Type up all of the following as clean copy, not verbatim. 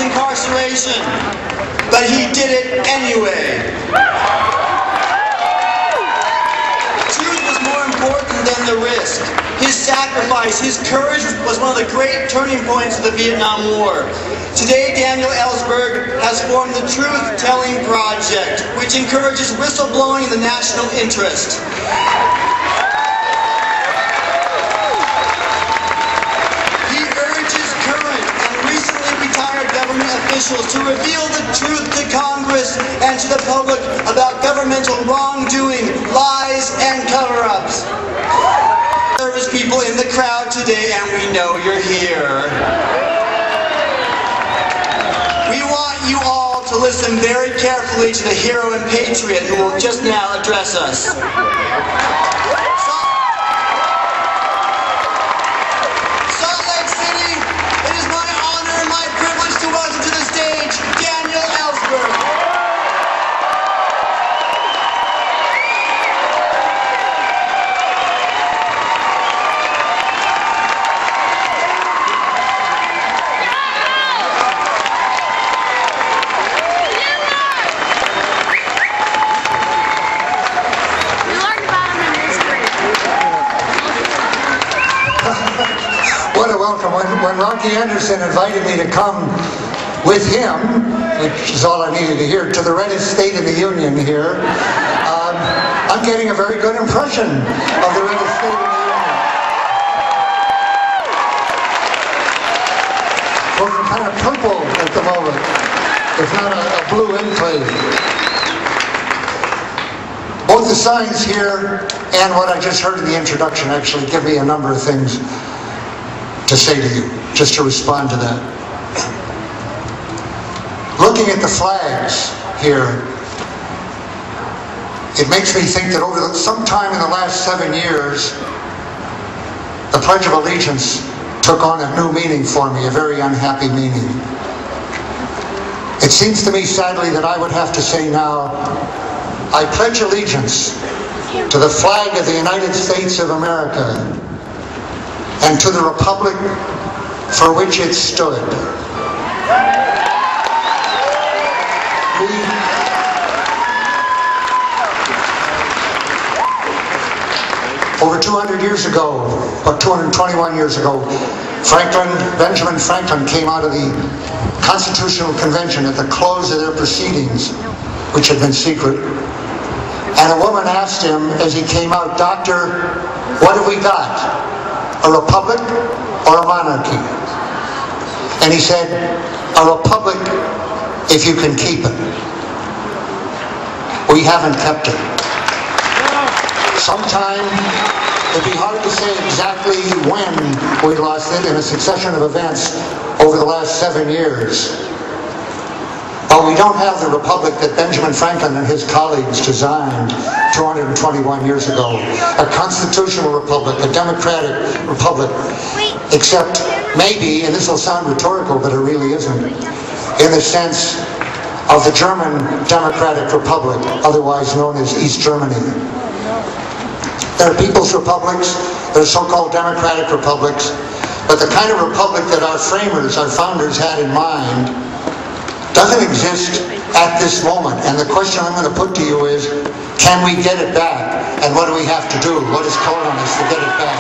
incarceration, but he did it anyway. Truth was more important than the risk. His sacrifice, his courage was one of the great turning points of the Vietnam War. Today, Daniel Ellsberg has formed the Truth-Telling Project, which encourages whistleblowing in the national interest. He urges current and recently retired government officials to reveal the truth to Congress and to the public about governmental wrongdoing, lies, and cover-ups. Service people in the crowd today, and we know you're here. We want you all to listen very carefully to the hero and patriot who will just now address us. Salt Lake City, it is my honor and my privilege to welcome to the stage Daniel Ellsberg. What a welcome. When Rocky Anderson invited me to come with him, which is all I needed to hear, to the reddest state in the Union here, I'm getting a very good impression of the reddest state in the Union. Looking kind of purple at the moment, if not a blue enclave. Both the signs here and what I just heard in the introduction actually give me a number of things to say to you, just to respond to that. Looking at the flags here, it makes me think that sometime in the last 7 years, the Pledge of Allegiance took on a new meaning for me, a very unhappy meaning. It seems to me, sadly, that I would have to say now, I pledge allegiance to the flag of the United States of America and to the republic for which it stood. Over 200 years ago, or 221 years ago, Benjamin Franklin came out of the Constitutional Convention at the close of their proceedings, which had been secret, and a woman asked him as he came out, "Doctor, what have we got? A republic or a monarchy?" And he said, "A republic if you can keep it." We haven't kept it. Sometime, it'd be hard to say exactly when we lost it in a succession of events over the last 7 years. But we don't have the republic that Benjamin Franklin and his colleagues designed 221 years ago. A constitutional republic, a democratic republic, except maybe, and this will sound rhetorical, but it really isn't, in the sense of the German Democratic Republic, otherwise known as East Germany. There are people's republics, there are so-called democratic republics, but the kind of republic that our framers, our founders had in mind doesn't exist at this moment. And the question I'm going to put to you is, can we get it back? And what do we have to do? What is calling on us to get it back?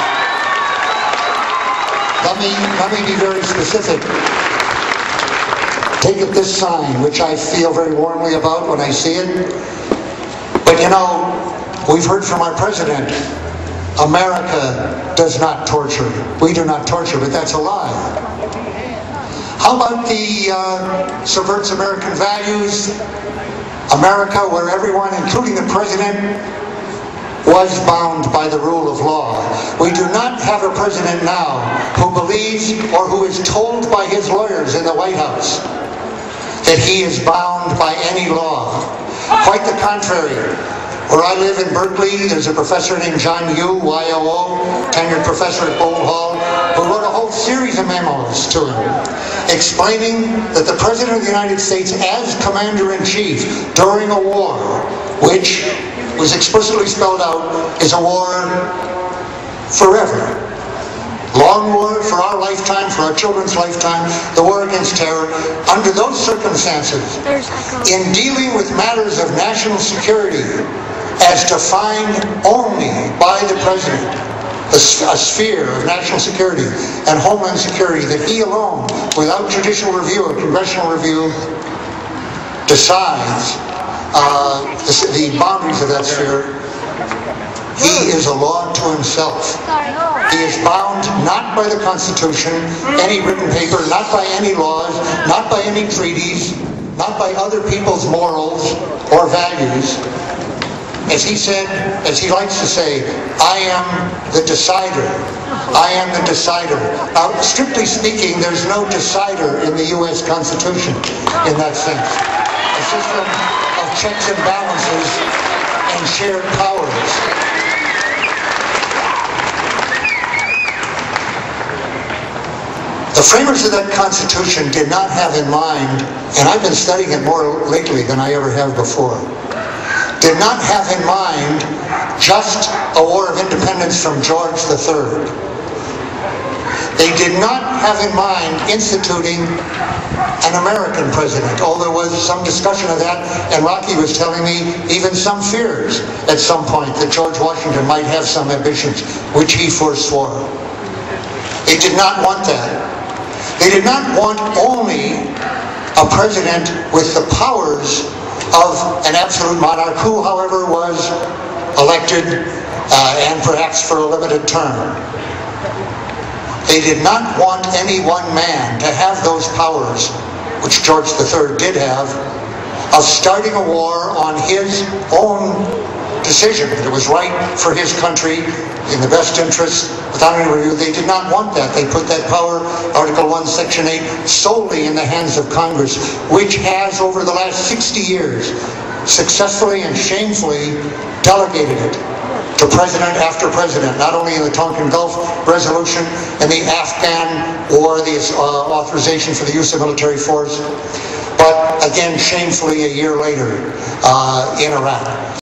Let me be very specific. Take it this sign, which I feel very warmly about when I see it. But you know, we've heard from our president, America does not torture. We do not torture, but that's a lie. How about the subverts American values? America, where everyone, including the president, was bound by the rule of law. We do not have a president now who believes or who is told by his lawyers in the White House that he is bound by any law. Quite the contrary. Where I live in Berkeley, there's a professor named John Yoo, Y-O-O, tenured professor at Bowl Hall, who wrote a whole series of memos to him, explaining that the President of the United States, as Commander-in-Chief during a war, which was explicitly spelled out, is a war forever. long war for our lifetime, for our children's lifetime, the war against terror. Under those circumstances, in dealing with matters of national security as defined only by the President, a sphere of national security and homeland security that he alone, without judicial review or congressional review, decides the boundaries of that sphere, he is a law to himself. He is bound not by the Constitution, any written paper, not by any laws, not by any treaties, not by other people's morals or values. As he said, as he likes to say, I am the decider. I am the decider. Now, strictly speaking, there's no decider in the U.S. Constitution in that sense. A system of checks and balances and shared powers. The framers of that Constitution did not have in mind, and I've been studying it more lately than I ever have before, did not have in mind just a war of independence from George III. They did not have in mind instituting an American president, although there was some discussion of that, and Rocky was telling me even some fears at some point that George Washington might have some ambitions, which he forswore. They did not want that. They did not want only a president with the powers of an absolute monarch, who, however, was elected and perhaps for a limited term. They did not want any one man to have those powers, which George III did have, of starting a war on his own decision that it was right for his country, in the best interest, without any review. They did not want that. They put that power, Article 1, Section 8, solely in the hands of Congress, which has, over the last 60 years, successfully and shamefully delegated it to president after president, not only in the Tonkin Gulf resolution and the Afghan war, the authorization for the use of military force, but again, shamefully a year later in Iraq.